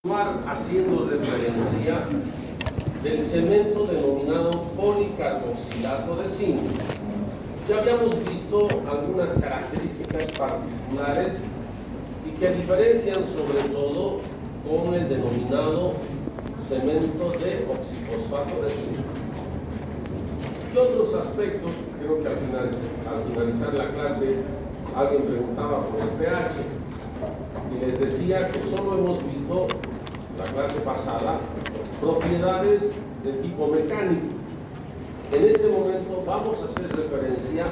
Haciendo referencia del cemento denominado policarboxilato de zinc. Ya habíamos visto algunas características particulares y que diferencian sobre todo con el denominado cemento de oxifosfato de zinc. ¿Qué otros aspectos? Creo que al finalizar la clase alguien preguntaba por el pH y les decía que solo hemos visto la clase pasada propiedades de tipo mecánico. En este momento vamos a hacer referencia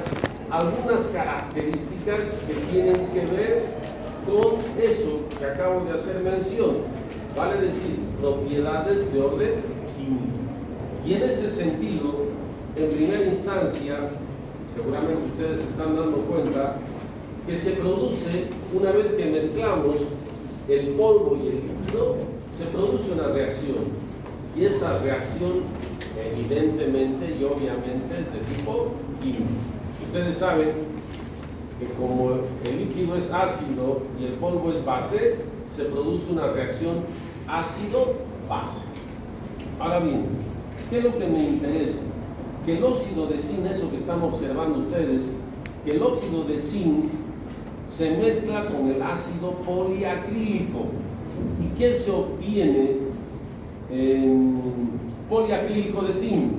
a algunas características que tienen que ver con eso que acabo de hacer mención, vale decir, propiedades de orden químico. Y en ese sentido, en primera instancia, seguramente ustedes se están dando cuenta que se produce, una vez que mezclamos el polvo y el líquido, se produce una reacción, y esa reacción evidentemente y obviamente es de tipo químico. Ustedes saben que como el líquido es ácido y el polvo es base, se produce una reacción ácido-base. Ahora bien, ¿qué es lo que me interesa? Que el óxido de zinc, eso que están observando ustedes, que el óxido de zinc se mezcla con el ácido poliacrílico. ¿Y qué se obtiene en poliacrílico de zinc?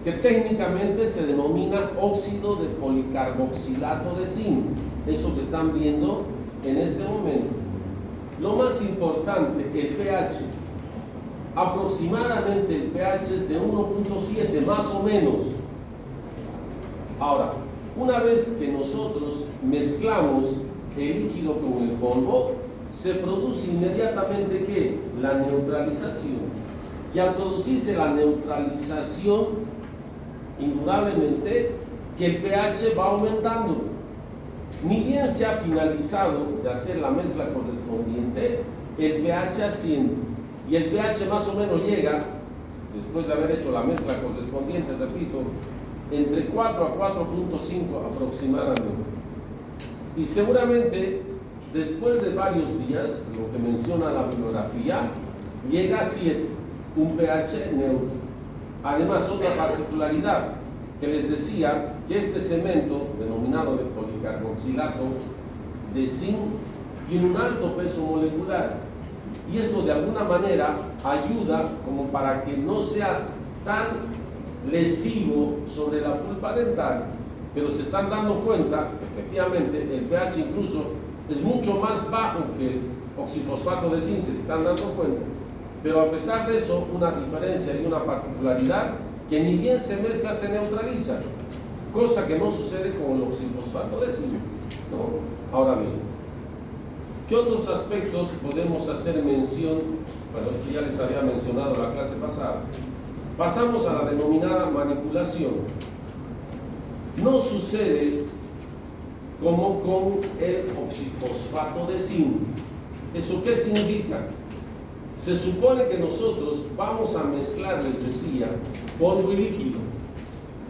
Que técnicamente se denomina óxido de policarboxilato de zinc. Eso que están viendo en este momento. Lo más importante, el pH. Aproximadamente el pH es de 1.7, más o menos. Ahora, una vez que nosotros mezclamos el líquido con el polvo, se produce inmediatamente ¿qué? La neutralización. Y al producirse la neutralización, indudablemente que el pH va aumentando. Ni bien se ha finalizado de hacer la mezcla correspondiente, el pH asciende. Y el pH más o menos llega, después de haber hecho la mezcla correspondiente, repito, entre 4 a 4.5 aproximadamente. Y seguramente después de varios días, lo que menciona la bibliografía, llega a 7, un pH neutro. Además, otra particularidad que les decía, que este cemento, denominado de policarboxilato de zinc, tiene un alto peso molecular. Y esto de alguna manera ayuda como para que no sea tan lesivo sobre la pulpa dental, pero se están dando cuenta que efectivamente el pH incluso es mucho más bajo que el oxifosfato de zinc, se están dando cuenta, pero a pesar de eso, una diferencia y una particularidad, que ni bien se mezcla se neutraliza, cosa que no sucede con el oxifosfato de zinc, ¿no? Ahora bien, ¿qué otros aspectos podemos hacer mención? Bueno, esto ya les había mencionado en la clase pasada. Pasamos a la denominada manipulación. No sucede como con el oxifosfato de zinc. ¿Eso qué significa? Se supone que nosotros vamos a mezclar, les decía, polvo y líquido.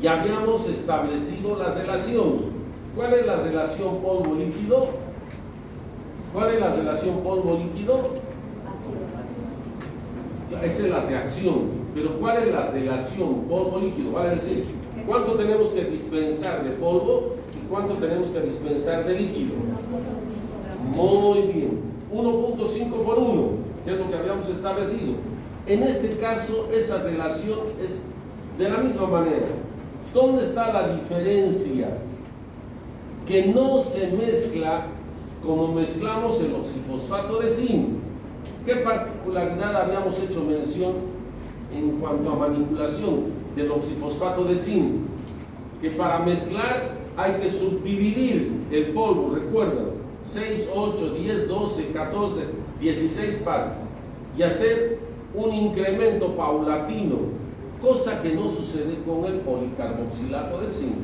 Y habíamos establecido la relación. ¿Cuál es la relación polvo-líquido? ¿Cuál es la relación polvo-líquido? Esa es la reacción. Pero ¿cuál es la relación polvo-líquido? Vale decir, ¿cuánto tenemos que dispensar de polvo y cuánto tenemos que dispensar de líquido? Muy bien. 1.5 por 1, que es lo que habíamos establecido. En este caso, esa relación es de la misma manera. ¿Dónde está la diferencia? Que no se mezcla como mezclamos el oxifosfato de zinc. ¿Qué particularidad habíamos hecho mención en cuanto a manipulación del oxifosfato de zinc? Que para mezclar hay que subdividir el polvo, recuerdan, 6, 8, 10, 12, 14, 16 partes, y hacer un incremento paulatino, cosa que no sucede con el policarboxilato de zinc.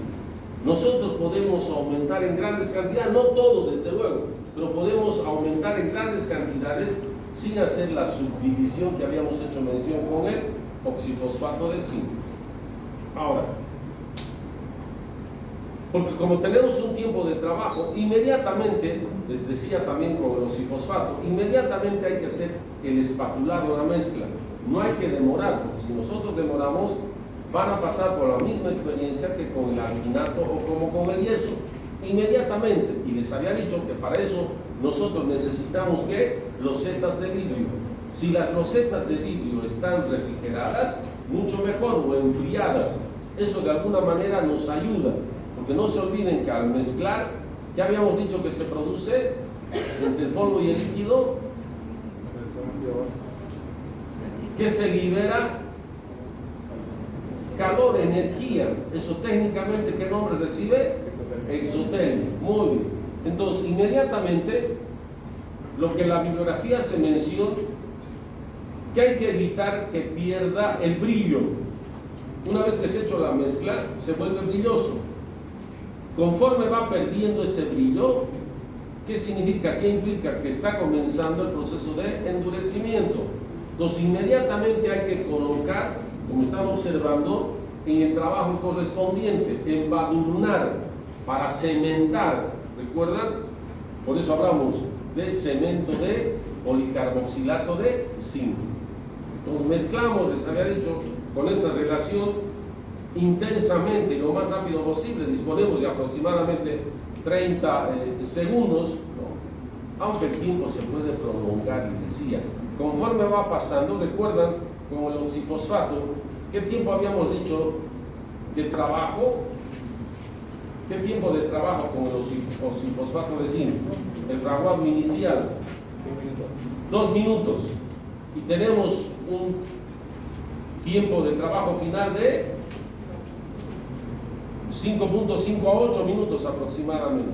Nosotros podemos aumentar en grandes cantidades, no todo desde luego, pero podemos aumentar en grandes cantidades sin hacer la subdivisión que habíamos hecho mención con el oxifosfato de zinc. Ahora, Porque como tenemos un tiempo de trabajo, inmediatamente, les decía también con el oxifosfato, inmediatamente hay que hacer el espatulado, la mezcla. No hay que demorar, porque si nosotros demoramos, van a pasar por la misma experiencia que con el alginato o como con el yeso. Inmediatamente. Y les había dicho que para eso nosotros necesitamos que losetas de vidrio. Si las losetas de vidrio están refrigeradas, mucho mejor, o enfriadas. Eso de alguna manera nos ayuda. Porque no se olviden que al mezclar, ya habíamos dicho que se produce entre el polvo y el líquido, que se libera calor, energía. Eso técnicamente, ¿qué nombre recibe? Exotermia. Muy bien. Entonces, inmediatamente, lo que la bibliografía se menciona, que hay que evitar que pierda el brillo. Una vez que se ha hecho la mezcla, se vuelve brilloso. Conforme va perdiendo ese brillo, ¿qué significa? ¿Qué implica? Que está comenzando el proceso de endurecimiento. Entonces, inmediatamente hay que colocar, como están observando, en el trabajo correspondiente, embadurnar para cementar. ¿Recuerdan? Por eso hablamos de cemento de policarboxilato de zinc. Entonces, mezclamos, les había dicho, con esa relación intensamente y lo más rápido posible. Disponemos de aproximadamente 30 segundos, ¿no? Aunque el tiempo se puede prolongar, y decía, conforme va pasando, recuerdan, como el oxifosfato, ¿qué tiempo habíamos dicho de trabajo? ¿Qué tiempo de trabajo con el oxifosfato de zinc? El fraguado inicial, 2 minutos, y tenemos un tiempo de trabajo final de 5.5 a 8 minutos aproximadamente.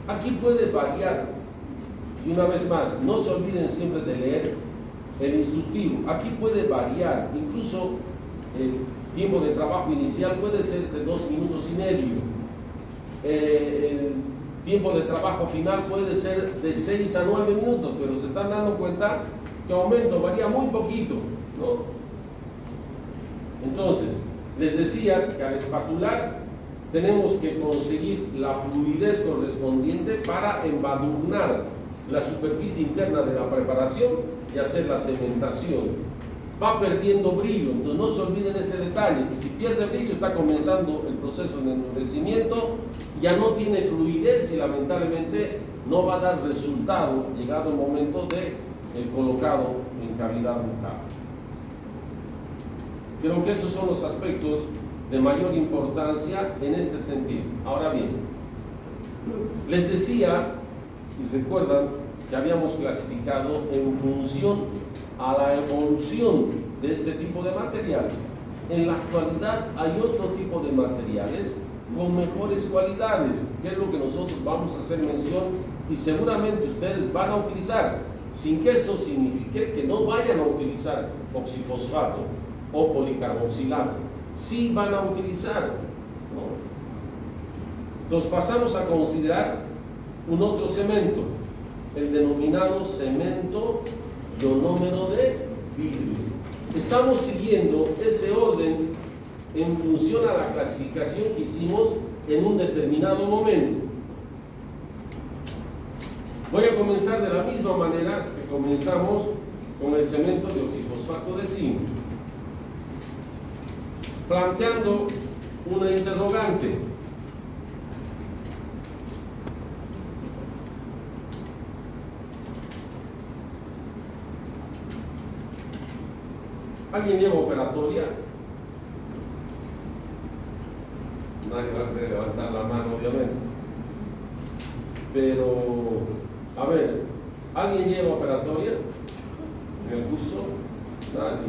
Aquí puede variar. Y una vez más, no se olviden siempre de leer el instructivo. Aquí puede variar. Incluso el tiempo de trabajo inicial puede ser de 2 minutos y medio. El tiempo de trabajo final puede ser de 6 a 9 minutos, pero se están dando cuenta que aumento, varía muy poquito, ¿no? Entonces, les decía que al espatular tenemos que conseguir la fluidez correspondiente para embadurnar la superficie interna de la preparación y hacer la cementación. Va perdiendo brillo, entonces no se olviden ese detalle, que si pierde brillo está comenzando el proceso de endurecimiento, ya no tiene fluidez y lamentablemente no va a dar resultado llegado el momento de el colocado en cavidad bucal. Creo que esos son los aspectos de mayor importancia en este sentido. Ahora bien, les decía, y recuerdan que habíamos clasificado en función a la evolución de este tipo de materiales. En la actualidad hay otro tipo de materiales con mejores cualidades, que es lo que nosotros vamos a hacer mención y seguramente ustedes van a utilizar, sin que esto signifique que no vayan a utilizar oxifosfato o policarboxilato. Sí van a utilizar, ¿no? Entonces pasamos a considerar un otro cemento, el denominado cemento ionómero de vidrio. Estamos siguiendo ese orden en función a la clasificación que hicimos en un determinado momento. Voy a comenzar de la misma manera que comenzamos con el cemento de oxifosfato de zinc, planteando una interrogante. ¿Alguien lleva operatoria? Nadie va a levantar la mano, obviamente. Pero, a ver, ¿alguien lleva operatoria en el curso? Nadie.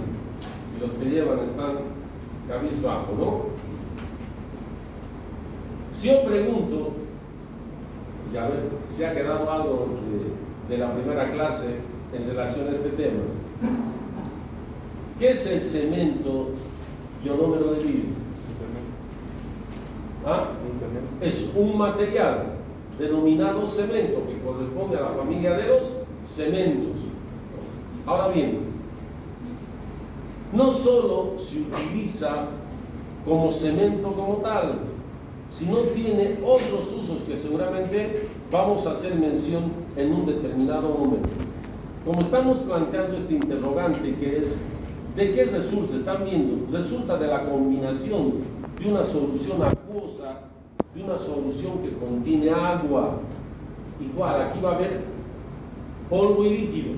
Y los que llevan están cabizbajo, ¿no? Si yo pregunto, y a ver si ha quedado algo de la primera clase en relación a este tema, ¿qué es el cemento ionómero de vidrio? ¿Ah? Es un material denominado cemento que corresponde a la familia de los cementos. Ahora bien, no solo se utiliza como cemento como tal, sino tiene otros usos que seguramente vamos a hacer mención en un determinado momento. Como estamos planteando este interrogante, que es, ¿de qué resulta? Están viendo, resulta de la combinación de una solución acuosa, de una solución que contiene agua. Igual, aquí va a haber polvo y líquido.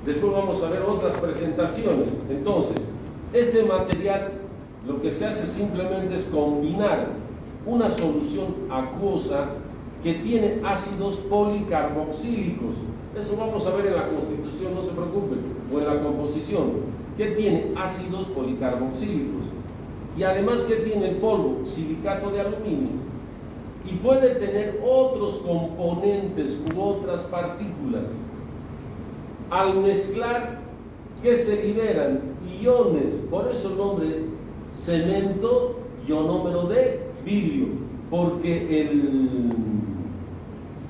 Después vamos a ver otras presentaciones. Entonces, este material lo que se hace simplemente es combinar una solución acuosa que tiene ácidos policarboxílicos. Eso vamos a ver en la constitución, no se preocupen, o en la composición, que tiene ácidos policarboxílicos. Y además que tiene el polvo, silicato de aluminio, y puede tener otros componentes u otras partículas. Al mezclar, ¿qué se liberan? Iones, por eso el nombre cemento ionómero de vidrio, porque el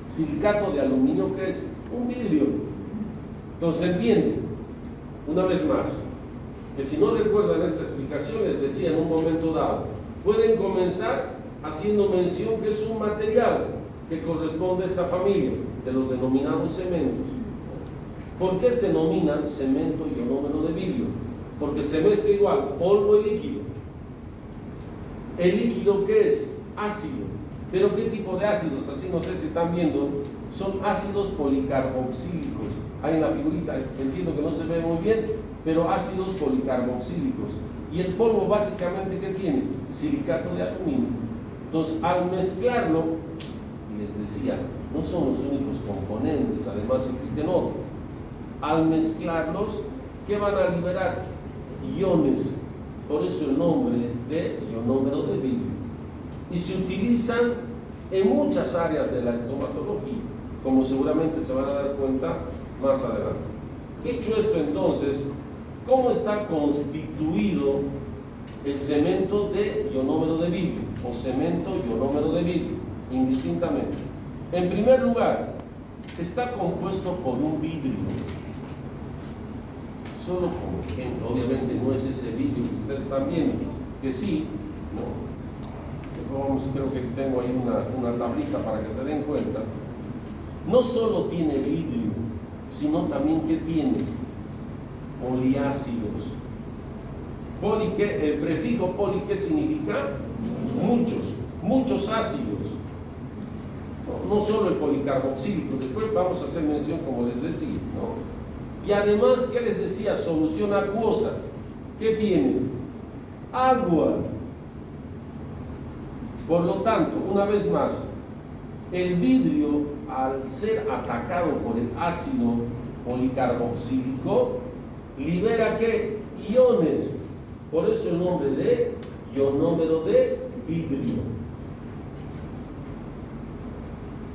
silicato de aluminio, ¿qué es? Un vidrio. Entonces, entiende, una vez más, que si no recuerdan esta explicación, les decía en un momento dado, pueden comenzar haciendo mención que es un material que corresponde a esta familia de los denominados cementos. ¿Por qué se denominan cemento ionómero de vidrio? Porque se mezcla igual polvo y líquido. ¿El líquido qué es? Ácido. ¿Pero qué tipo de ácidos? Así no sé si están viendo. Son ácidos policarboxílicos. Ahí en la figurita, entiendo que no se ve muy bien, pero ácidos policarboxílicos. Y el polvo básicamente, ¿qué tiene? Silicato de aluminio. Entonces, al mezclarlo, y les decía, no son los únicos componentes, además existen otros. Al mezclarlos, ¿qué van a liberar? Iones. Por eso el nombre de ionómero de vidrio. Y se utilizan en muchas áreas de la estomatología, como seguramente se van a dar cuenta más adelante. Dicho esto, entonces, ¿cómo está constituido el cemento de ionómero de vidrio o cemento ionómero de vidrio? Indistintamente. En primer lugar, está compuesto por un vidrio. Solo como ejemplo, obviamente no es ese vidrio que ustedes están viendo, que sí, no. Creo que tengo ahí una tablita para que se den cuenta. No solo tiene vidrio, sino también que tiene poliácidos. El prefijo poli, ¿qué significa? Muchos ácidos. No solo el policarboxílico, después vamos a hacer mención, como les decía, ¿no? Y además, ¿qué les decía? Solución acuosa. ¿Qué tiene? Agua. Por lo tanto, una vez más, el vidrio, al ser atacado por el ácido policarboxílico, libera ¿qué? Iones. Por eso el nombre de ionómero de vidrio.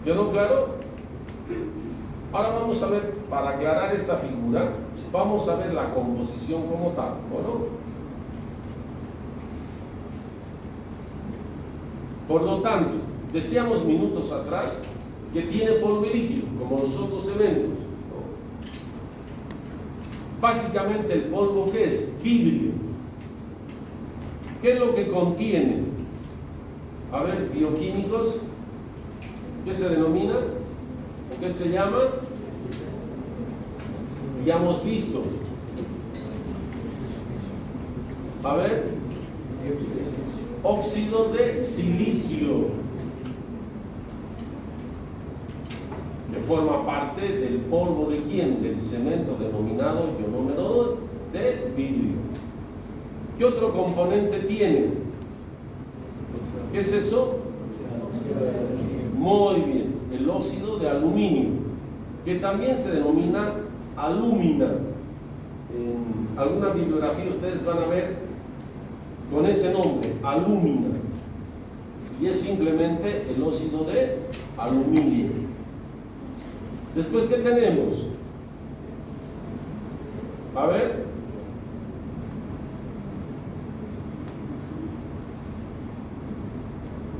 ¿Quedó claro? Ahora vamos a ver, para aclarar esta figura, vamos a ver la composición como tal, ¿no? Por lo tanto, decíamos minutos atrás que tiene polvo y líquido, como los otros elementos, ¿no? Básicamente el polvo, ¿qué es? Vidrio. ¿Qué es lo que contiene? A ver, bioquímicos, ¿qué se denomina? ¿O qué se llama? Ya hemos visto. A ver, óxido de silicio, que forma parte del polvo de quién? Del cemento denominado ionómero de vidrio. ¿Qué otro componente tiene? ¿Qué es eso? Muy bien, el óxido de aluminio, que también se denomina alúmina. En alguna bibliografía ustedes van a ver con ese nombre, alúmina, y es simplemente el óxido de aluminio. Después, ¿qué tenemos? A ver,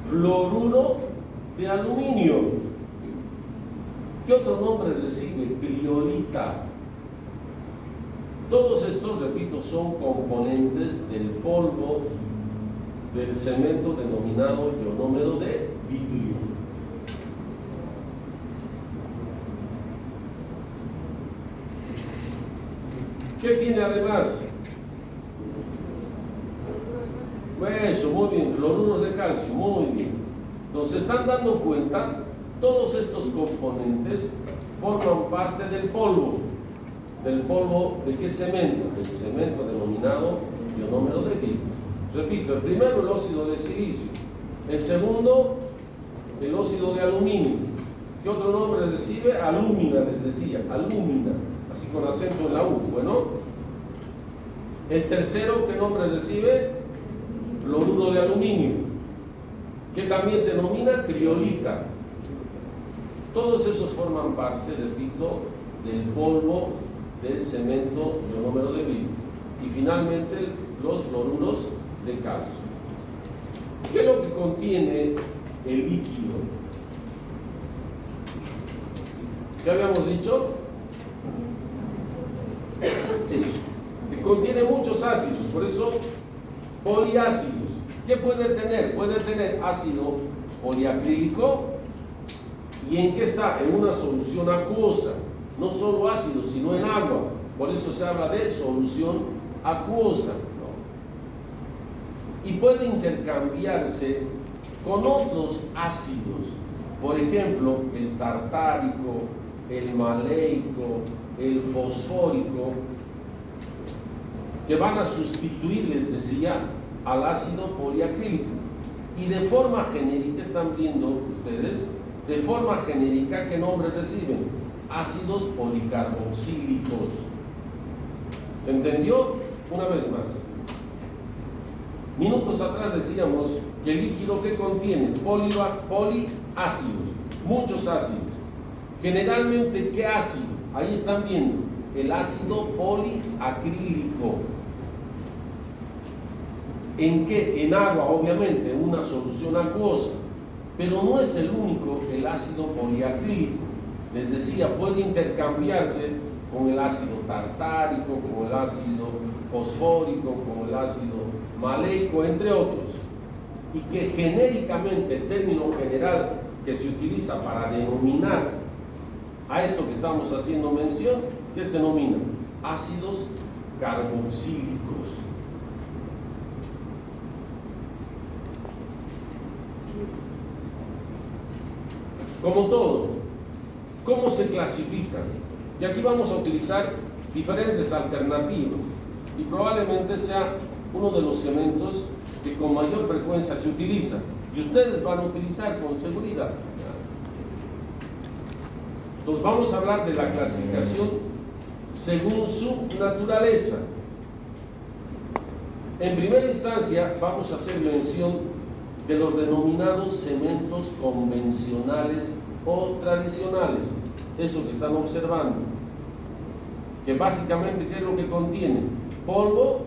fluoruro de aluminio. ¿Qué otro nombre recibe? Criolita. Todos estos, repito, son componentes del polvo del cemento denominado ionómero de vidrio. ¿Qué tiene además? Eso, muy bien, fluoruros de calcio, muy bien. Entonces, están dando cuenta, todos estos componentes forman parte del polvo. ¿Del polvo de qué cemento? Del cemento denominado ionómero de vidrio. Repito, el primero el óxido de silicio, el segundo el óxido de aluminio. ¿Qué otro nombre recibe? Alúmina, les decía, alúmina, así con acento en la U. Bueno, el tercero, ¿qué nombre recibe? Fluoruro de aluminio, que también se denomina criolita. Todos esos forman parte, repito, del polvo del cemento ionómero de vidrio. Y finalmente los fluoruros de calcio. ¿Qué es lo que contiene el líquido? ¿Qué habíamos dicho? Eso, que contiene muchos ácidos, por eso poliácidos. ¿Qué puede tener? Puede tener ácido poliacrílico. ¿Y en qué está? En una solución acuosa. No solo ácido, sino en agua. Por eso se habla de solución acuosa, ¿no? Y puede intercambiarse con otros ácidos. Por ejemplo, el tartárico, el maleico, el fosfórico, que van a sustituir, les decía, al ácido poliacrílico. Y de forma genérica, están viendo ustedes, de forma genérica, ¿qué nombre reciben? Ácidos policarboxílicos. ¿Se entendió? Una vez más. Minutos atrás decíamos que el líquido que contiene poliácidos, muchos ácidos. Generalmente, ¿qué ácido? Ahí están viendo, el ácido poliacrílico. ¿En qué? En agua, obviamente, en una solución acuosa. Pero no es el único, el ácido poliacrílico. Les decía, puede intercambiarse con el ácido tartárico, con el ácido fosfórico, con el ácido maleico, entre otros. Y que genéricamente, el término general que se utiliza para denominar a esto que estamos haciendo mención, ¿qué se denomina? Ácidos carboxílicos. Como todo, ¿cómo se clasifican? Y aquí vamos a utilizar diferentes alternativas y probablemente sea uno de los cementos que con mayor frecuencia se utiliza y ustedes van a utilizar con seguridad. Entonces vamos a hablar de la clasificación según su naturaleza. En primera instancia vamos a hacer mención de los denominados cementos convencionales o tradicionales, eso que están observando, que básicamente, ¿qué es lo que contiene? Polvo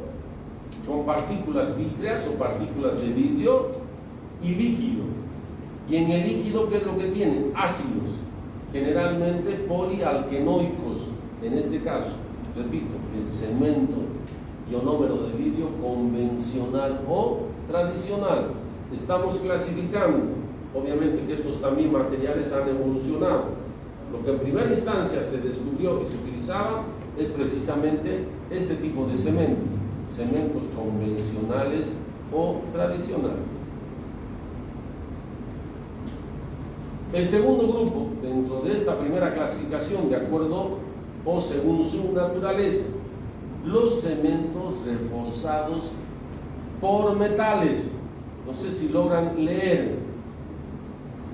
con partículas vítreas o partículas de vidrio y líquido. Y en el líquido, ¿qué es lo que tiene? Ácidos, generalmente polialquenoicos. En este caso, repito, el cemento ionómero de vidrio convencional o tradicional. Estamos clasificando, obviamente que estos también materiales han evolucionado. Lo que en primera instancia se descubrió y se utilizaba es precisamente este tipo de cemento, cementos convencionales o tradicionales. El segundo grupo, dentro de esta primera clasificación, de acuerdo o según su naturaleza, los cementos reforzados por metales. No sé si logran leer.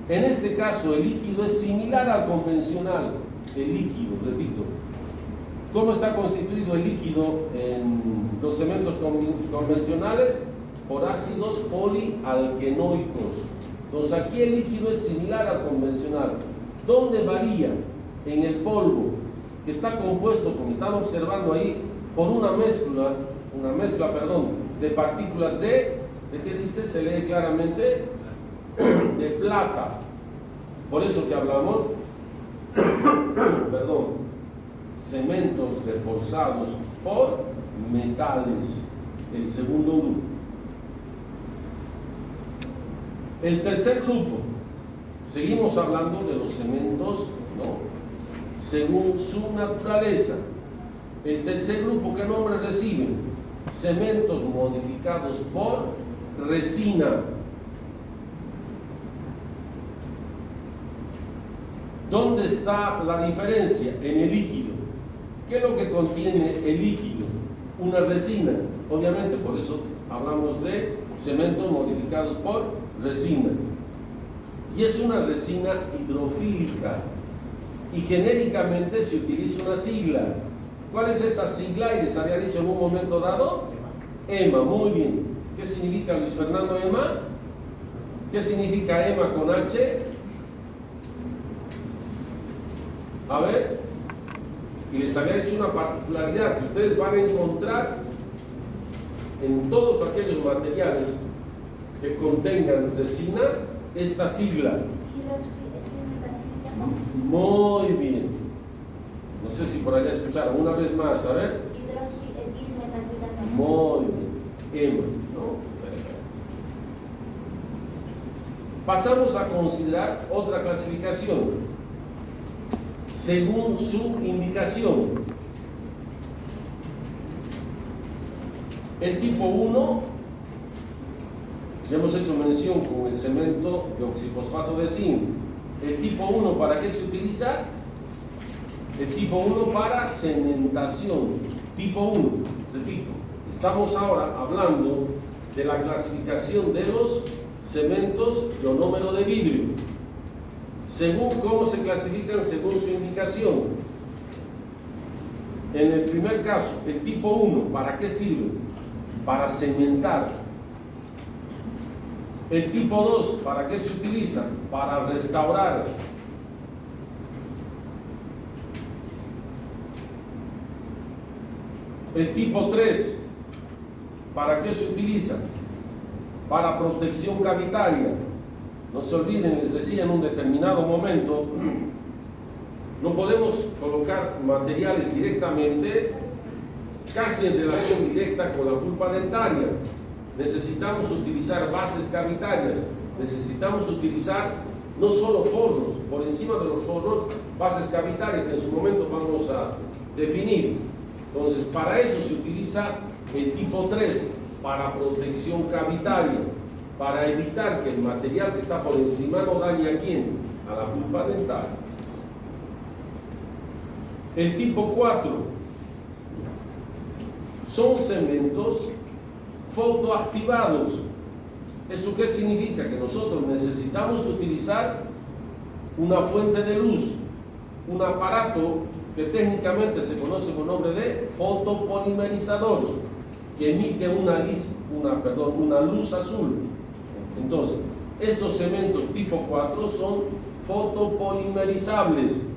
En este caso, el líquido es similar al convencional. El líquido, repito. ¿Cómo está constituido el líquido en los cementos convencionales? Por ácidos polialquenoicos. Entonces, aquí el líquido es similar al convencional. ¿Dónde varía? En el polvo, que está compuesto, como están observando ahí, por una mezcla, de partículas ¿de qué dice? Se lee claramente, de plata. Por eso que hablamos, cementos reforzados por metales, el segundo grupo. El tercer grupo, seguimos hablando de los cementos, ¿no?, según su naturaleza. El tercer grupo, ¿qué nombre reciben? Cementos modificados por resina. ¿Dónde está la diferencia? En el líquido. ¿Qué es lo que contiene el líquido? Una resina. Obviamente, por eso hablamos de cementos modificados por resina. Y es una resina hidrofílica. Y genéricamente se utiliza una sigla. ¿Cuál es esa sigla? Y les había dicho en un momento dado, EMA. Muy bien. ¿Qué significa, Luis Fernando, EMA? ¿Qué significa EMA con H? A ver, y les había hecho una particularidad que ustedes van a encontrar en todos aquellos materiales que contengan resina, esta sigla. Muy bien. No sé si por allá escucharon una vez más, a ver. Muy bien. EMA, ¿no? Pasamos a considerar otra clasificación según su indicación. El tipo 1, ya hemos hecho mención con el cemento de oxifosfato de zinc. El tipo 1, ¿para qué se utiliza? El tipo 1 para cementación. Tipo 1, repito, estamos ahora hablando de la clasificación de los cementos ionómero de vidrio. Según cómo se clasifican, según su indicación. En el primer caso, el tipo 1, ¿para qué sirve? Para cementar. El tipo 2, ¿para qué se utiliza? Para restaurar. El tipo 3, ¿para qué se utiliza? Para protección cavitaria. No se olviden, les decía en un determinado momento, no podemos colocar materiales directamente, casi en relación directa con la pulpa dentaria. Necesitamos utilizar bases cavitarias, necesitamos utilizar no solo forros, por encima de los forros, bases cavitarias que en su momento vamos a definir. Entonces, para eso se utiliza el tipo 3, para protección cavitaria, para evitar que el material que está por encima no dañe a quién, a la pulpa dental. El tipo 4 son cementos fotoactivados. ¿Eso qué significa? Que nosotros necesitamos utilizar una fuente de luz, un aparato que técnicamente se conoce con nombre de fotopolimerizador, que emite una luz azul. Entonces, estos cementos tipo 4 son fotopolimerizables.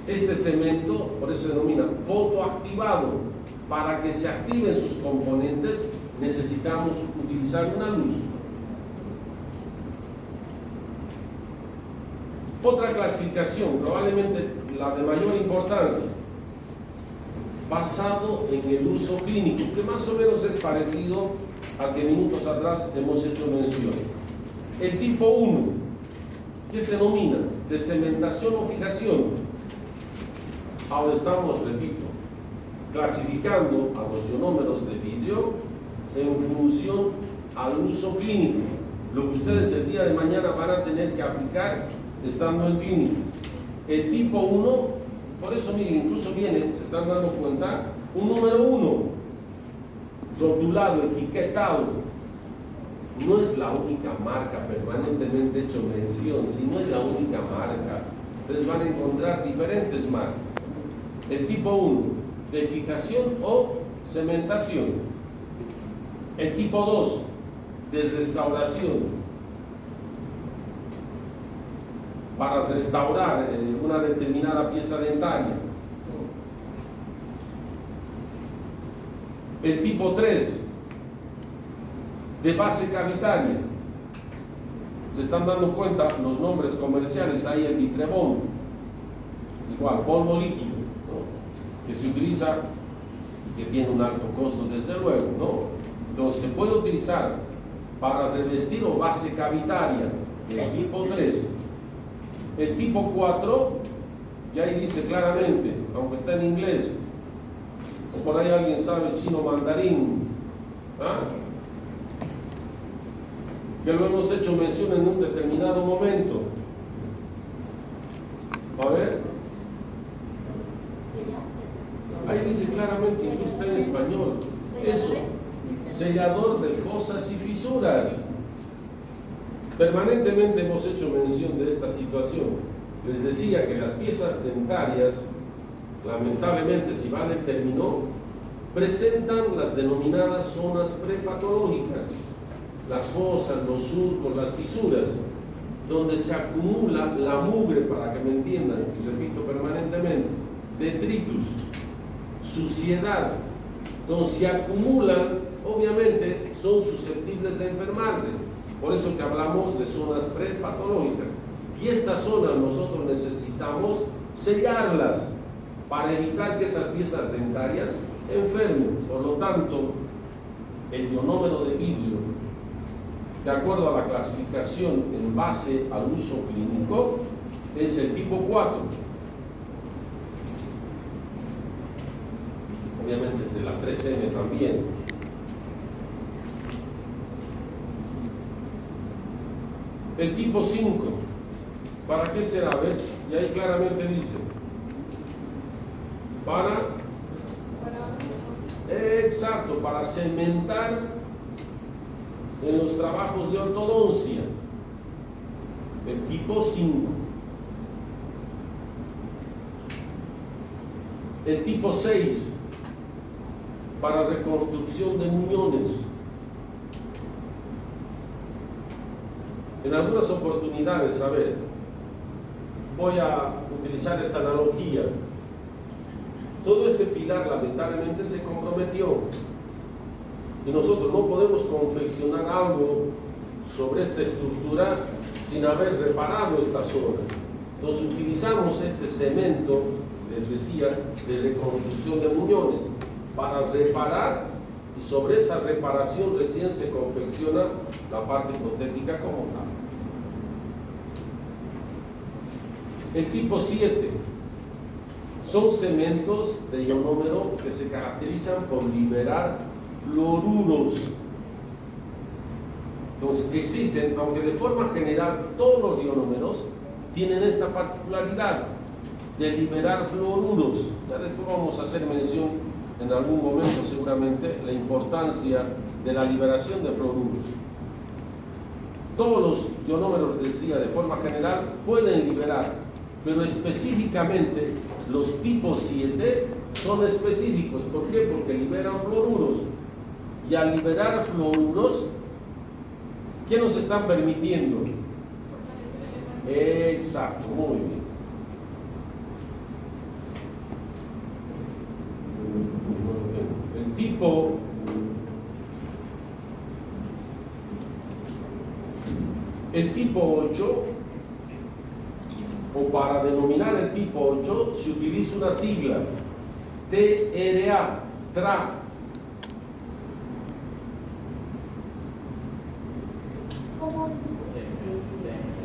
Este cemento, por eso se denomina fotoactivado. Para que se activen sus componentes, necesitamos utilizar una luz. Otra clasificación, probablemente la de mayor importancia, basado en el uso clínico, que más o menos es parecido al que minutos atrás hemos hecho mención. El tipo 1, que se denomina de cementación o fijación. Ahora estamos, repito, clasificando a los ionómeros de vidrio en función al uso clínico, lo que ustedes el día de mañana van a tener que aplicar estando en clínicas. El tipo 1, por eso miren, incluso viene, se están dando cuenta, un número 1, rotulado, etiquetado. No es la única marca, permanentemente hecho mención, si no es la única marca. Ustedes van a encontrar diferentes marcas. El tipo 1, de fijación o cementación. El tipo 2, de restauración, para restaurar una determinada pieza dentaria. El tipo 3, de base cavitaria. Se están dando cuenta los nombres comerciales, ahí el Vitrebond, igual, polvo líquido, ¿no?, que se utiliza, que tiene un alto costo desde luego, ¿no? Entonces se puede utilizar para revestir o base cavitaria, el tipo 3. El tipo 4, y ahí dice claramente, aunque está en inglés, o por ahí alguien sabe chino mandarín, ¿ah? Que lo hemos hecho mención en un determinado momento. A ver, ahí dice claramente, incluso está en español, eso, sellador de fosas y fisuras. Permanentemente hemos hecho mención de esta situación. Les decía que las piezas dentarias, lamentablemente, si vale el término, presentan las denominadas zonas prepatológicas, las fosas, los surcos, las fisuras, donde se acumula la mugre, para que me entiendan, y repito permanentemente, detritus, suciedad. Donde se acumulan, obviamente, son susceptibles de enfermarse. Por eso que hablamos de zonas prepatológicas. Y estas zonas nosotros necesitamos sellarlas para evitar que esas piezas dentarias enfermen. Por lo tanto, el ionómero de vidrio, de acuerdo a la clasificación en base al uso clínico, es el tipo 4. Obviamente es de la 3M también. El tipo 5, ¿para qué será? ¿Ver? Y ahí claramente dice, exacto, para cementar en los trabajos de ortodoncia. El tipo 5. El tipo 6, para reconstrucción de muñones. En algunas oportunidades, a ver, voy a utilizar esta analogía. Todo este pilar lamentablemente se comprometió y nosotros no podemos confeccionar algo sobre esta estructura sin haber reparado esta zona. Entonces utilizamos este cemento, les decía, de reconstrucción de muñones para reparar, y sobre esa reparación recién se confecciona la parte hipotética como tal. El tipo 7 son cementos de ionómero que se caracterizan por liberar fluoruros. Entonces existen, aunque de forma general todos los ionómeros tienen esta particularidad de liberar fluoruros. Ya después vamos a hacer mención en algún momento seguramente la importancia de la liberación de fluoruros. Todos los ionómeros, decía, de forma general pueden liberar, pero específicamente los tipos 7 son específicos. ¿Por qué? Porque liberan fluoruros. Y al liberar fluoruros, ¿qué nos están permitiendo? Exacto, muy bien. El tipo 8, o para denominar el tipo 8, se utiliza una sigla, TRA, TRA.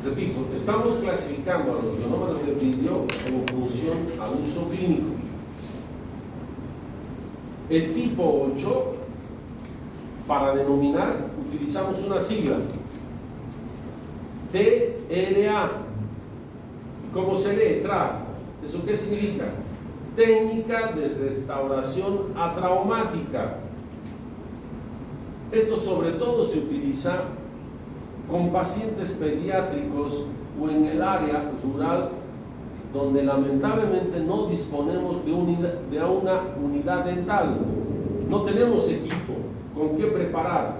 Repito, estamos clasificando a los ionómeros de vidrio en función al uso clínico. El tipo 8, para denominar, utilizamos una sigla, TRA. ¿Cómo se lee? TRA. ¿Eso qué significa? Técnica de restauración atraumática. Esto sobre todo se utiliza con pacientes pediátricos o en el área rural donde lamentablemente no disponemos de una unidad dental. No tenemos equipo con qué preparar.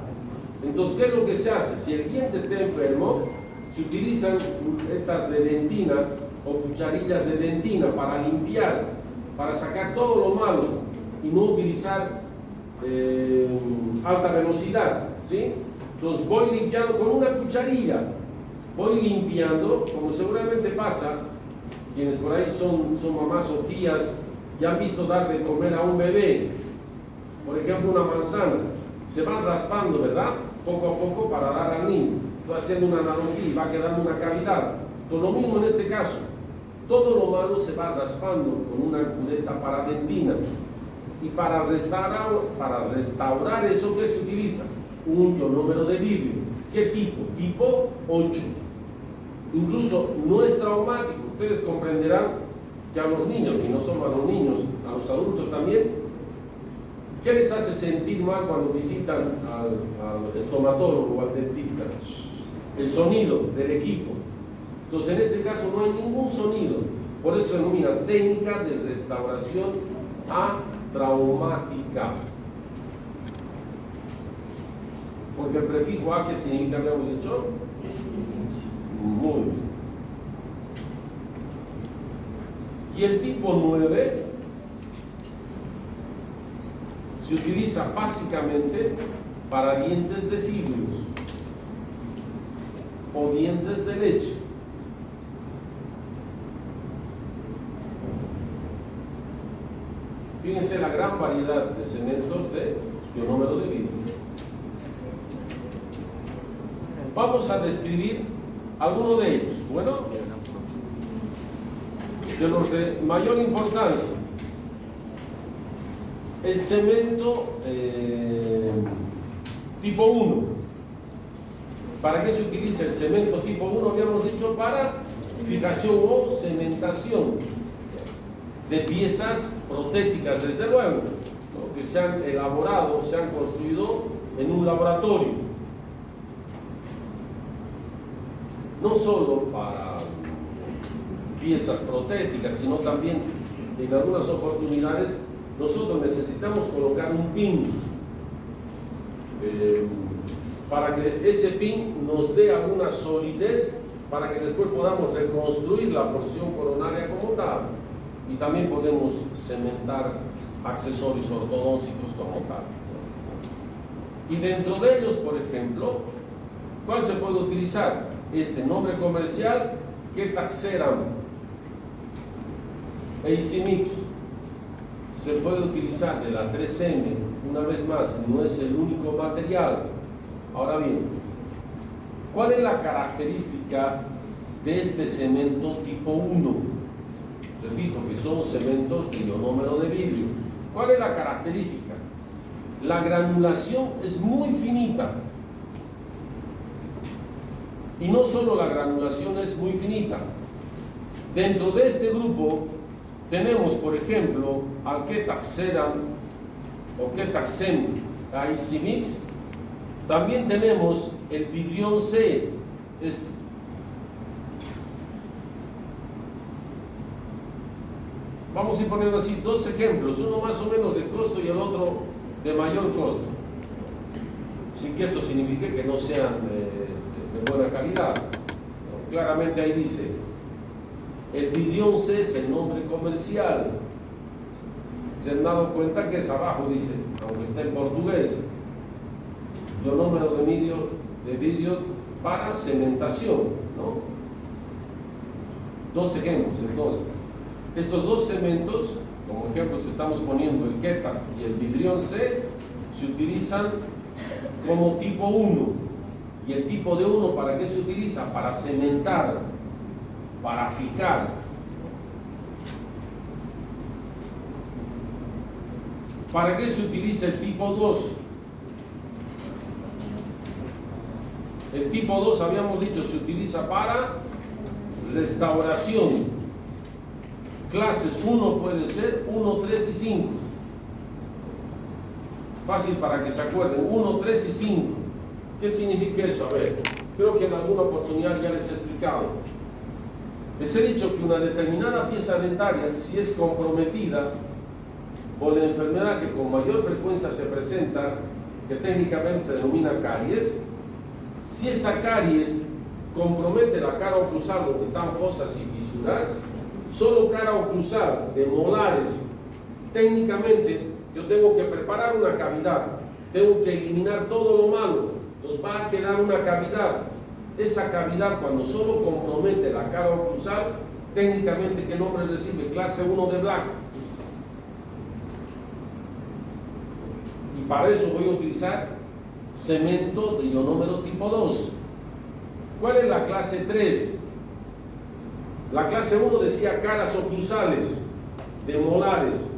Entonces, ¿qué es lo que se hace? Si el diente está enfermo, se utilizan cuchetas de dentina o cucharillas de dentina para limpiar, para sacar todo lo malo y no utilizar alta velocidad, ¿sí? Entonces voy limpiando con una cucharilla, voy limpiando, como seguramente pasa, quienes por ahí son mamás o tías y han visto dar de comer a un bebé, por ejemplo una manzana, se va raspando, ¿verdad? poco a poco para dar al niño. Estoy haciendo una analogía y va quedando una cavidad. Todo lo mismo en este caso. Todo lo malo se va raspando con una cubeta parabentina. Y para restaurar eso que se utiliza, un ionómero de vidrio. ¿Qué tipo? Tipo 8. Incluso no es traumático. Ustedes comprenderán que a los niños, y no solo a los niños, a los adultos también, ¿qué les hace sentir mal cuando visitan al estomatólogo o al dentista? El sonido del equipo. Entonces, en este caso no hay ningún sonido. Por eso se denomina técnica de restauración atraumática. Porque el prefijo a, ¿qué significa? Habíamos dicho. Muy bien. Y el tipo 9 se utiliza básicamente para dientes de siglos o dientes de leche. Fíjense la gran variedad de cementos de ionómero de vidrio. Vamos a describir algunos de ellos. Bueno, de los de mayor importancia, el cemento tipo 1. ¿Para qué se utiliza el cemento tipo 1? Habíamos dicho para fijación o cementación de piezas protéticas, desde luego, ¿no? Que se han elaborado, se han construido en un laboratorio. No solo para piezas protéticas, sino también en algunas oportunidades nosotros necesitamos colocar un pin para que ese pin nos dé alguna solidez para que después podamos reconstruir la porción coronaria como tal, y también podemos cementar accesorios ortodóncicos como tal. Y dentro de ellos, por ejemplo, ¿cuál se puede utilizar? Este nombre comercial, Ketaxeram, AC-Mix. Se puede utilizar de la 3M, una vez más, no es el único material. Ahora bien, ¿cuál es la característica de este cemento tipo 1? Repito que son cementos de ionómero de vidrio. ¿Cuál es la característica? La granulación es muy finita. Y no solo la granulación es muy finita. Dentro de este grupo tenemos, por ejemplo, al Ketaxeram o Ketaxem AC-Mix. También tenemos el vidrión C. Vamos a ir poniendo así dos ejemplos, uno más o menos de costo y el otro de mayor costo, sin que esto signifique que no sean de buena calidad. Claramente ahí dice, el vidrión C es el nombre comercial. Se han dado cuenta que es abajo, dice, aunque está en portugués, ionómero de vidrio para cementación, ¿no? Dos ejemplos, entonces. Estos dos cementos, como ejemplos estamos poniendo el Keta y el vidrión C, se utilizan como tipo 1. ¿Y el tipo de 1 para qué se utiliza? Para cementar, para fijar. ¿Para qué se utiliza el tipo 2? El tipo 2, habíamos dicho, se utiliza para restauración. Clases 1 puede ser 1, 3 y 5. Fácil para que se acuerden, 1, 3 y 5. ¿Qué significa eso? A ver, creo que en alguna oportunidad ya les he explicado. Les he dicho que una determinada pieza dentaria, si es comprometida por la enfermedad que con mayor frecuencia se presenta, que técnicamente se denomina caries, si esta caries compromete la cara oclusal donde están fosas y fisuras, solo cara oclusal de molares, técnicamente yo tengo que preparar una cavidad, tengo que eliminar todo lo malo, nos va a quedar una cavidad. Esa cavidad, cuando solo compromete la cara oclusal, técnicamente, ¿qué nombre recibe? Clase 1 de Black. Y para eso voy a utilizar cemento de ionómero tipo 2. ¿Cuál es la clase 3? La clase 1 decía caras oclusales de molares.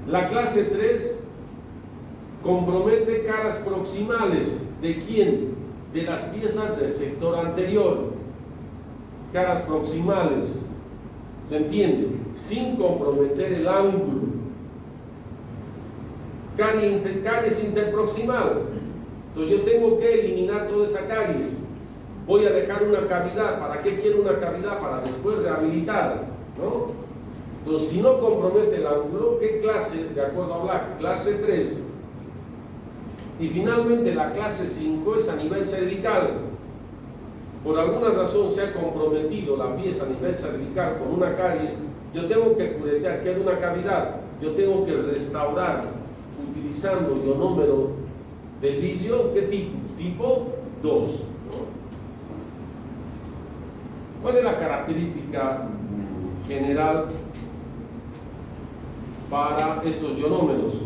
La clase 3 compromete caras proximales. ¿De quién? De las piezas del sector anterior. Caras proximales. ¿Se entiende? Sin comprometer el ángulo. Caries interproximal. Entonces yo tengo que eliminar toda esa caries. Voy a dejar una cavidad. ¿Para qué quiero una cavidad? Para después rehabilitar, ¿no? Entonces, si no compromete el ángulo, ¿qué clase? De acuerdo a Black, clase 3. Y finalmente la clase 5 es a nivel cervical. Por alguna razón se ha comprometido la pieza a nivel cervical con una caries. Yo tengo que curetear, que hay una cavidad. Yo tengo que restaurar utilizando ionómero de vidrio. ¿Qué tipo? Tipo 2, ¿no? ¿Cuál es la característica general para estos ionómeros?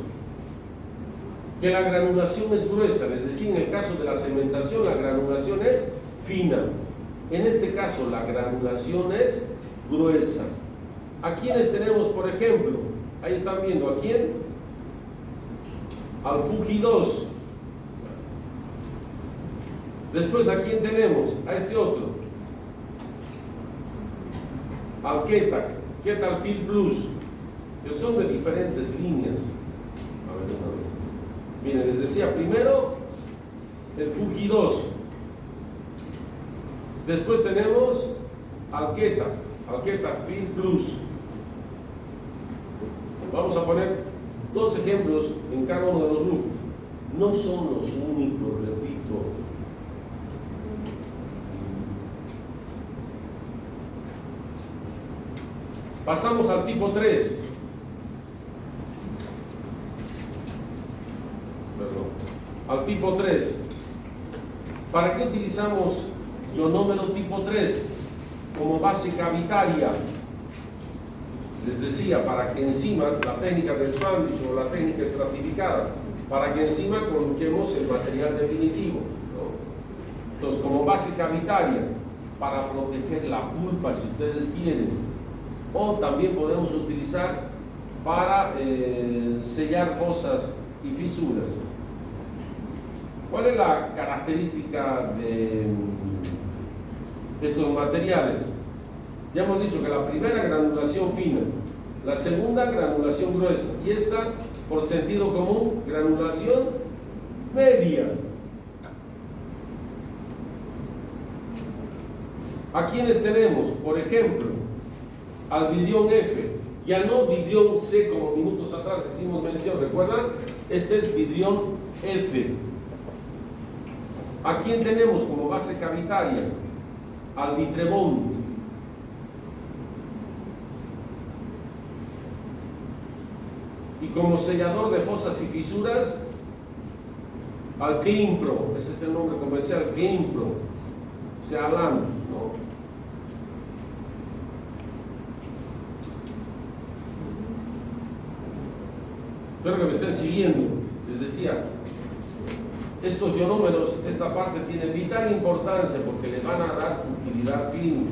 Que la granulación es gruesa, es decir, en el caso de la cementación la granulación es fina. En este caso la granulación es gruesa. ¿A quiénes tenemos, por ejemplo? Ahí están viendo, ¿a quién? Al Fuji 2. Después, ¿a quién tenemos? A este otro. Al Ketak, Ketal Field Plus, que son de diferentes líneas. A ver, una vez. Miren, les decía, primero el Fuji 2. Después tenemos al Ketak Field Plus. Vamos a poner dos ejemplos en cada uno de los grupos. No son los únicos, repito. Pasamos al tipo 3. Al tipo 3. ¿Para qué utilizamos ionómero tipo 3 como base cavitaria? Les decía, para que encima, la técnica del sándwich o la técnica estratificada, para que encima coloquemos el material definitivo, ¿no? Entonces, como base cavitaria, para proteger la pulpa, si ustedes quieren, o también podemos utilizar para sellar fosas y fisuras. ¿Cuál es la característica de estos materiales? Ya hemos dicho que la primera, granulación fina, la segunda, granulación gruesa, y esta, por sentido común, granulación media. ¿A quiénes tenemos? Por ejemplo, al vidrión F, ya no vidrión C como minutos atrás hicimos mención, ¿recuerdan? Este es vidrión F. ¿A quién tenemos como base cavitaria? Al Vitrebond. Y como sellador de fosas y fisuras, al Clinpro. Ese es el nombre comercial, Clinpro. Cealan, ¿no? Espero que me estén siguiendo. Les decía, estos ionómeros, esta parte tiene vital importancia porque le van a dar utilidad clínica.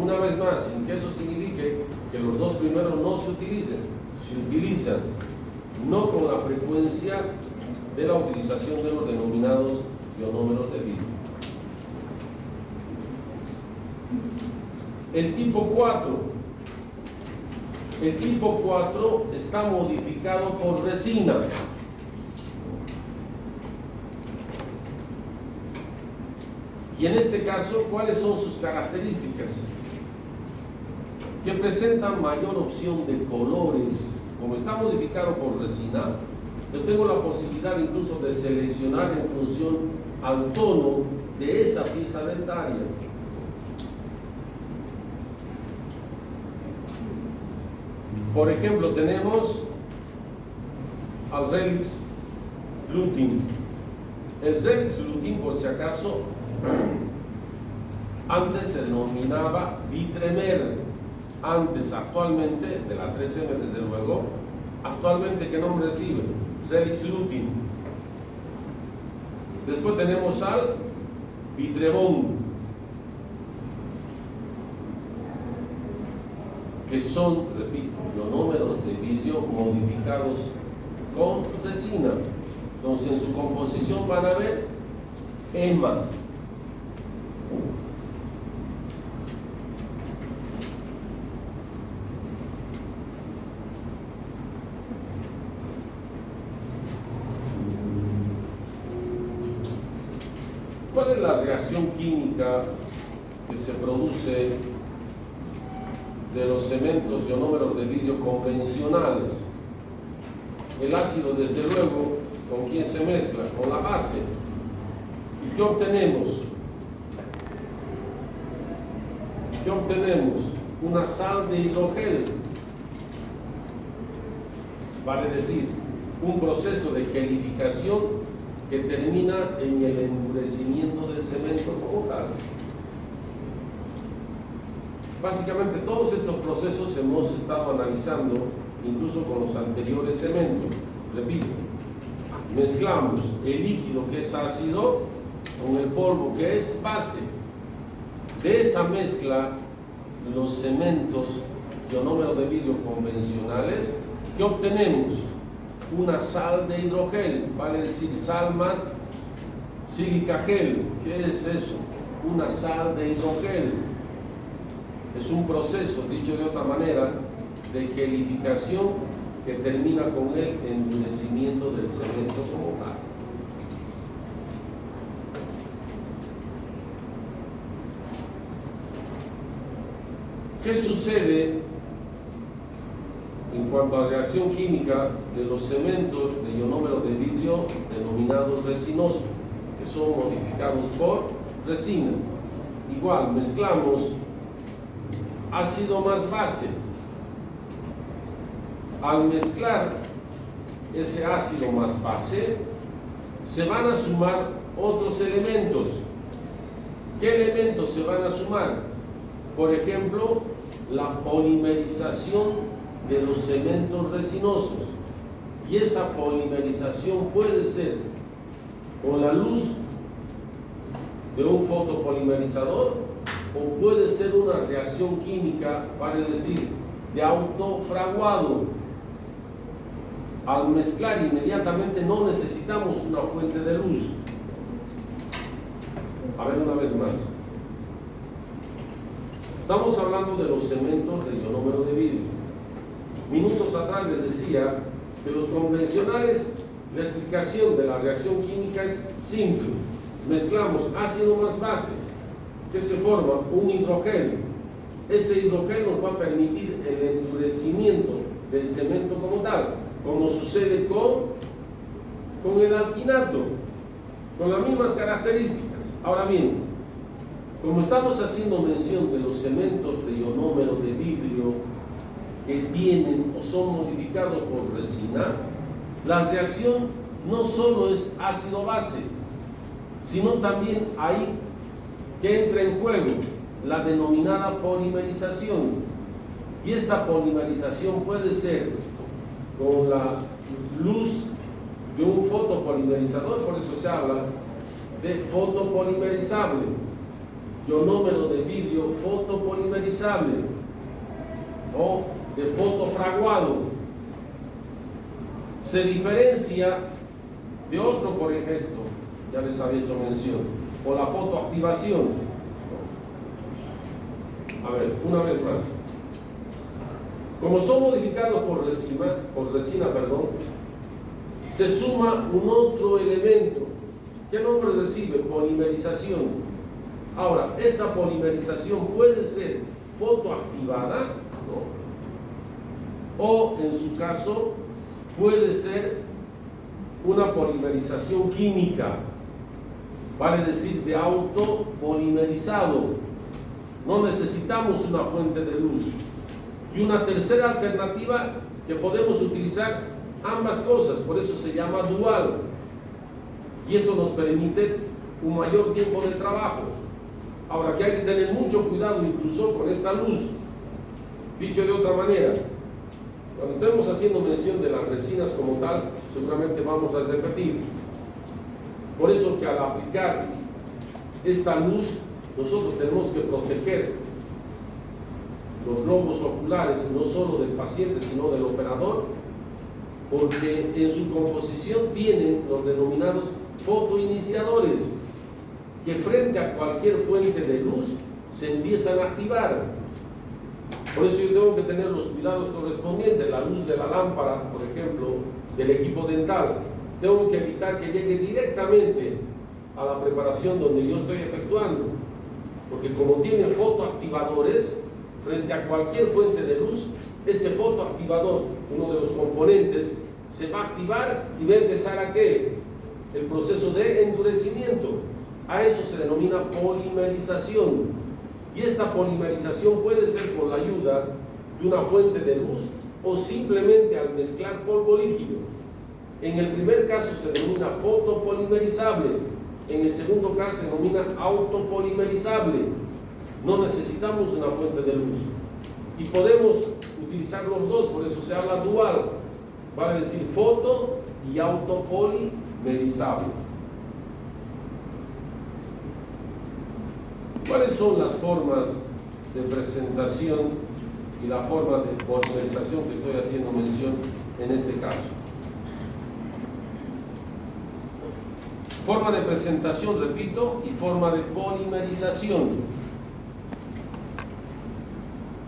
Una vez más, sin que eso signifique que los dos primeros no se utilicen. Se utilizan, no con la frecuencia de la utilización de los denominados ionómeros de vidrio. El tipo 4. El tipo 4 está modificado por resina. Y en este caso, ¿cuáles son sus características? Que presentan mayor opción de colores. Como está modificado por resina, yo tengo la posibilidad incluso de seleccionar en función al tono de esa pieza dentaria. Por ejemplo, tenemos al Relix Lutin. El Relix Lutin, por si acaso, antes se denominaba Vitremer. Antes, actualmente, de la 3M desde luego, actualmente, ¿qué nombre recibe? Relix Lutin. Después tenemos al Vitrebón, que son, repito, ionómeros de vidrio modificados con resina. Entonces en su composición van a ver EMA. ¿Cuál es la reacción química que se produce de los cementos ionómeros de vidrio convencionales? El ácido, desde luego, ¿con quién se mezcla? Con la base. ¿Y qué obtenemos? ¿Qué obtenemos? Una sal de hidrogel. Vale decir, un proceso de gelificación que termina en el endurecimiento del cemento como tal. Básicamente todos estos procesos hemos estado analizando incluso con los anteriores cementos. Repito, mezclamos el líquido que es ácido con el polvo que es base. De esa mezcla, los cementos ionómeros de vidrio convencionales, ¿qué obtenemos? Una sal de hidrogel, vale decir sal más sílica gel. ¿Qué es eso? Una sal de hidrogel. Es un proceso, dicho de otra manera, de gelificación que termina con el endurecimiento del cemento como tal. ¿Qué sucede en cuanto a reacción química de los cementos de ionómeros de vidrio denominados resinosos, que son modificados por resina? Igual, mezclamos ácido más base. Al mezclar ese ácido más base, se van a sumar otros elementos. ¿Qué elementos se van a sumar? Por ejemplo, la polimerización de los cementos resinosos. Y esa polimerización puede ser con la luz de un fotopolimerizador o puede ser una reacción química, vale decir, de autofraguado. Al mezclar inmediatamente no necesitamos una fuente de luz. A ver una vez más. Estamos hablando de los cementos de ionómero de vidrio. Minutos atrás les decía que los convencionales, la explicación de la reacción química es simple. Mezclamos ácido más base, que se forma un hidrogel. Ese hidrogel nos va a permitir el endurecimiento del cemento como tal, como sucede con el alquinato, con las mismas características. Ahora bien, como estamos haciendo mención de los cementos de ionómero de vidrio que tienen o son modificados por resina, la reacción no solo es ácido-base, sino también hay que entra en juego la denominada polimerización. Y esta polimerización puede ser con la luz de un fotopolimerizador, por eso se habla de fotopolimerizable, ionómero de vidrio fotopolimerizable o de fotofraguado. Se diferencia de otro, por ejemplo, ya les había hecho mención, o la fotoactivación. A ver, una vez más. Como son modificados por resina, se suma un otro elemento. ¿Qué nombre recibe? Polimerización. Ahora, esa polimerización puede ser fotoactivada, ¿no? O en su caso puede ser una polimerización química, vale decir de autopolimerizado. No necesitamos una fuente de luz. Y una tercera alternativa que podemos utilizar ambas cosas, por eso se llama dual. Y esto nos permite un mayor tiempo de trabajo. Ahora, que hay que tener mucho cuidado incluso con esta luz. Dicho de otra manera, cuando estemos haciendo mención de las resinas como tal, seguramente vamos a repetir. Por eso que al aplicar esta luz, nosotros tenemos que proteger los globos oculares, no solo del paciente, sino del operador, porque en su composición tienen los denominados fotoiniciadores, que frente a cualquier fuente de luz se empiezan a activar. Por eso yo tengo que tener los cuidados correspondientes. La luz de la lámpara, por ejemplo, del equipo dental, tengo que evitar que llegue directamente a la preparación donde yo estoy efectuando, porque como tiene fotoactivadores, frente a cualquier fuente de luz, ese fotoactivador, uno de los componentes, se va a activar y va a empezar a ¿qué? El proceso de endurecimiento. A eso se denomina polimerización. Y esta polimerización puede ser con la ayuda de una fuente de luz o simplemente al mezclar polvo líquido. En el primer caso se denomina fotopolimerizable, en el segundo caso se denomina autopolimerizable. No necesitamos una fuente de luz y podemos utilizar los dos, por eso se habla dual, vale decir foto y autopolimerizable. ¿Cuáles son las formas de presentación y la forma de polimerización que estoy haciendo mención en este caso? Forma de presentación, repito, y forma de polimerización.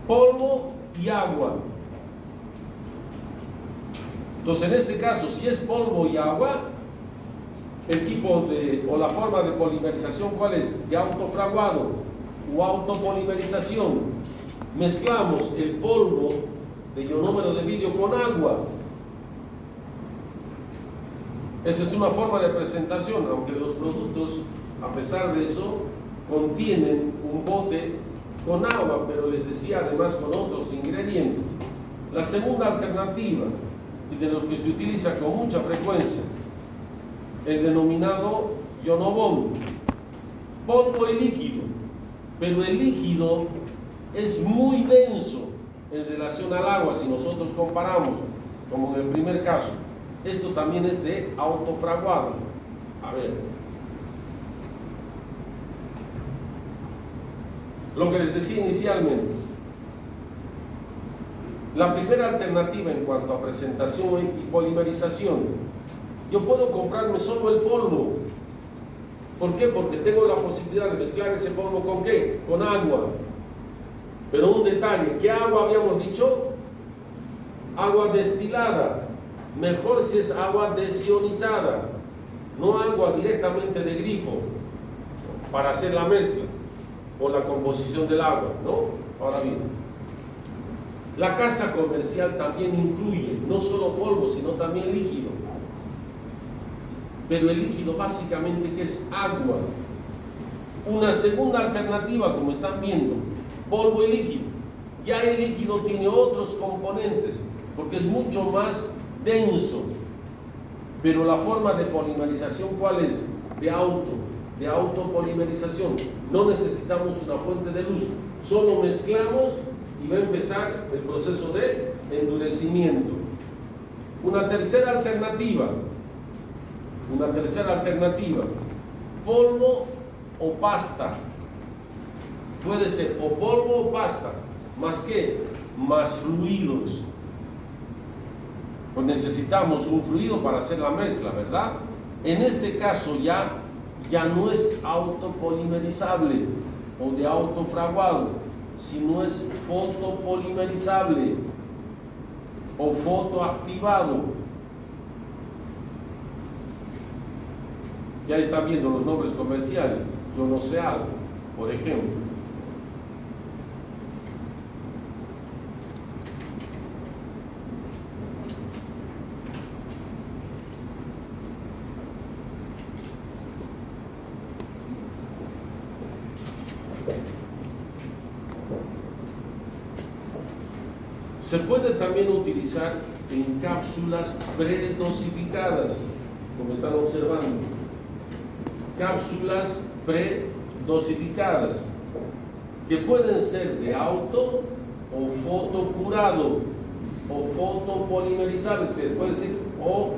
Polvo y agua. Entonces, en este caso, si es polvo y agua, el tipo de, o la forma de polimerización, ¿cuál es? De autofraguado o autopolimerización. Mezclamos el polvo de ionómero de vidrio con agua. Esa es una forma de presentación, aunque los productos, a pesar de eso, contienen un bote con agua, pero les decía además con otros ingredientes. La segunda alternativa, y de los que se utiliza con mucha frecuencia, el denominado ionobón, polvo y líquido, pero el líquido es muy denso en relación al agua si nosotros comparamos, como en el primer caso. Esto también es de autofraguado. A ver, lo que les decía inicialmente, la primera alternativa en cuanto a presentación y polimerización, yo puedo comprarme solo el polvo. ¿Por qué? Porque tengo la posibilidad de mezclar ese polvo ¿con qué? Con agua. Pero un detalle, ¿qué agua habíamos dicho? Agua destilada. Mejor si es agua desionizada, no agua directamente de grifo para hacer la mezcla o la composición del agua, ¿no? Ahora bien, la casa comercial también incluye no solo polvo, sino también líquido. Pero el líquido básicamente que es agua. Una segunda alternativa, como están viendo, polvo y líquido. Ya el líquido tiene otros componentes, porque es mucho más denso. Pero la forma de polimerización, ¿cuál es? De autopolimerización. No necesitamos una fuente de luz, solo mezclamos y va a empezar el proceso de endurecimiento. Una tercera alternativa, polvo o pasta. Puede ser o polvo o pasta, más que más fluidos. Pues necesitamos un fluido para hacer la mezcla, ¿verdad? En este caso ya no es autopolimerizable o de autofraguado, sino es fotopolimerizable o fotoactivado. Ya están viendo los nombres comerciales, yo no sé algo, por ejemplo. Se puede también utilizar en cápsulas predosificadas, como están observando. Cápsulas predosificadas, que pueden ser de auto o fotocurado o fotopolimerizables, que puede ser o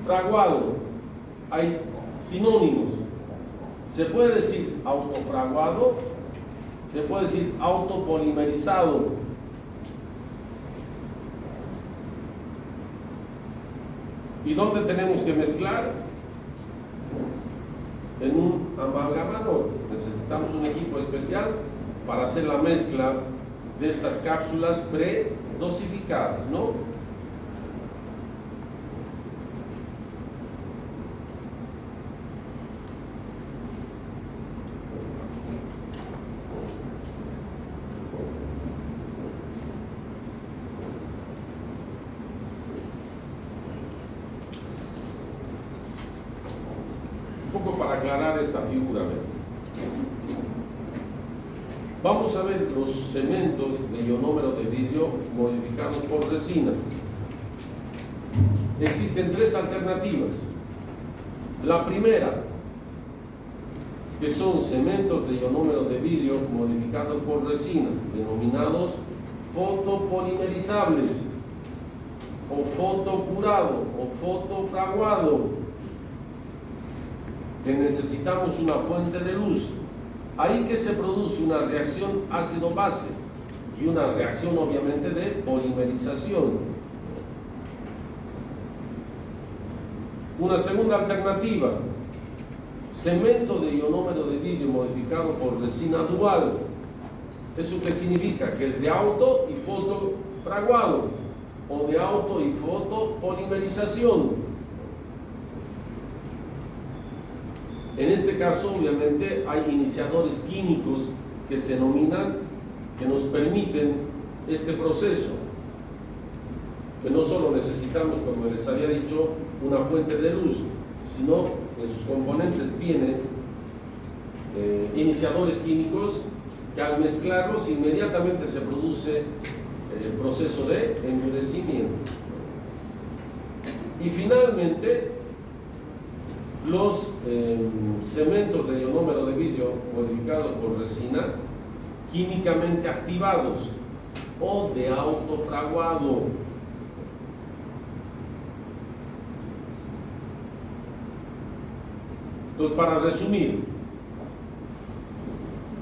fraguado. Hay sinónimos. Se puede decir autofraguado, se puede decir autopolimerizado. ¿Y dónde tenemos que mezclar? En un amalgamador. Necesitamos un equipo especial para hacer la mezcla de estas cápsulas predosificadas, ¿no? Un poco para aclarar esta figura. Vamos a ver los cementos de ionómero de vidrio modificados por resina. Existen tres alternativas. La primera, que son cementos de ionómero de vidrio modificados por resina, denominados fotopolimerizables, o fotocurado, o fotofraguado, que necesitamos una fuente de luz. Ahí que se produce una reacción ácido-base y una reacción obviamente de polimerización. Una segunda alternativa, cemento de ionómero de vidrio modificado por resina dual. ¿Eso qué significa? Que es de auto y fotofraguado, o de auto y fotopolimerización. En este caso, obviamente, hay iniciadores químicos que se denominan, que nos permiten este proceso. Que no solo necesitamos, como les había dicho, una fuente de luz, sino que sus componentes tienen iniciadores químicos que al mezclarlos inmediatamente se produce el proceso de endurecimiento. Y finalmente, los cementos de ionómero de vidrio modificados por resina químicamente activados o de autofraguado. Entonces, para resumir,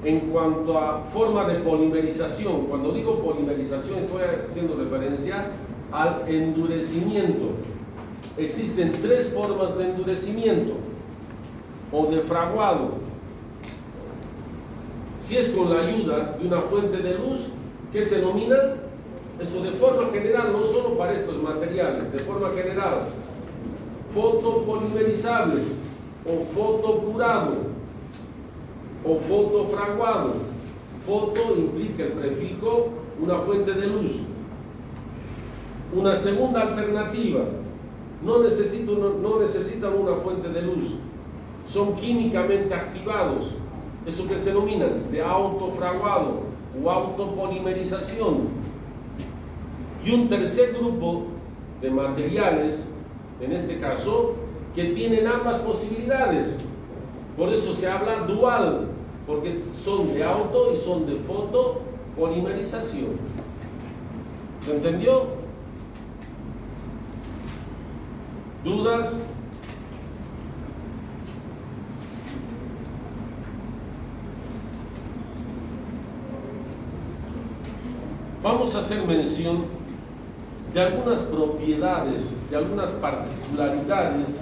en cuanto a forma de polimerización, cuando digo polimerización estoy haciendo referencia al endurecimiento. Existen tres formas de endurecimiento o de fraguado. Si es con la ayuda de una fuente de luz, ¿qué se denomina? Eso de forma general, no solo para estos materiales, de forma general, fotopolimerizables o fotocurado o fotofraguado. Foto implica el prefijo una fuente de luz. Una segunda alternativa, no necesitan una fuente de luz, son químicamente activados, eso que se denomina de autofraguado o autopolimerización. Y un tercer grupo de materiales, en este caso, que tienen ambas posibilidades. Por eso se habla dual, porque son de auto y son de fotopolimerización. ¿Se entendió? ¿Dudas? Vamos a hacer mención de algunas propiedades, de algunas particularidades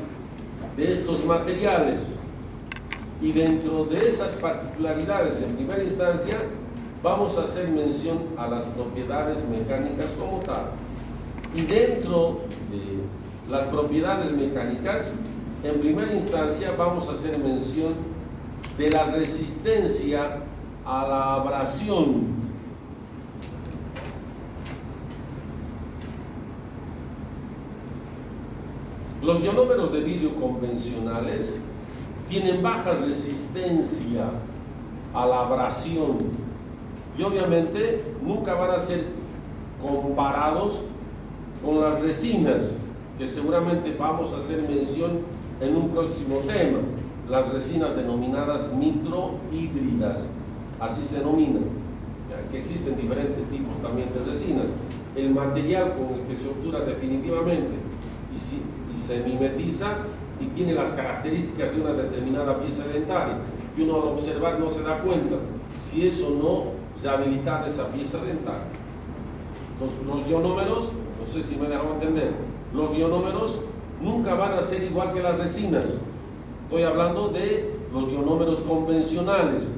de estos materiales. Y dentro de esas particularidades, en primera instancia, vamos a hacer mención a las propiedades mecánicas como tal. Y dentro de las propiedades mecánicas, en primera instancia vamos a hacer mención de la resistencia a la abrasión. Los ionómeros de vidrio convencionales tienen baja resistencia a la abrasión y obviamente nunca van a ser comparados con las resinas, que seguramente vamos a hacer mención en un próximo tema, las resinas denominadas microhíbridas, así se denominan, que existen diferentes tipos también de resinas. El material con el que se obtura definitivamente y y se mimetiza y tiene las características de una determinada pieza dentaria. Y uno al observar no se da cuenta si es o no rehabilitada esa pieza dentaria. Los ionómeros, no sé si me dejan entender, los ionómeros nunca van a ser igual que las resinas. Estoy hablando de los ionómeros convencionales,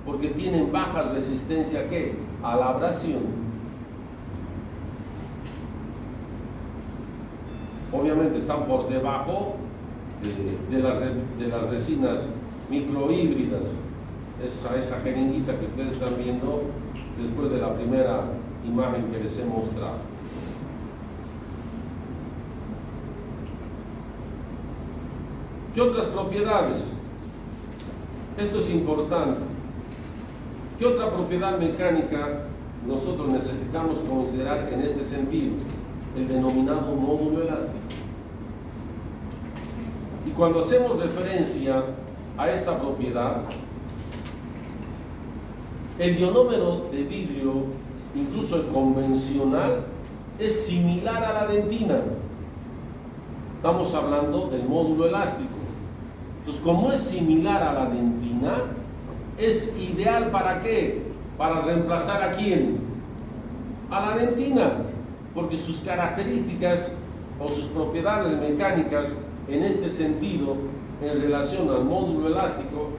porque tienen baja resistencia ¿qué? A la abrasión. Obviamente están por debajo de las resinas microhíbridas. Esa jeringuita que ustedes están viendo después de la primera imagen que les he mostrado. ¿Qué otras propiedades? Esto es importante. ¿Qué otra propiedad mecánica nosotros necesitamos considerar en este sentido? El denominado módulo elástico. Y cuando hacemos referencia a esta propiedad, el ionómero de vidrio, incluso el convencional, es similar a la dentina. Estamos hablando del módulo elástico. Entonces, como es similar a la dentina, es ideal ¿para qué? Para reemplazar ¿a quién? A la dentina, porque sus características o sus propiedades mecánicas en este sentido, en relación al módulo elástico,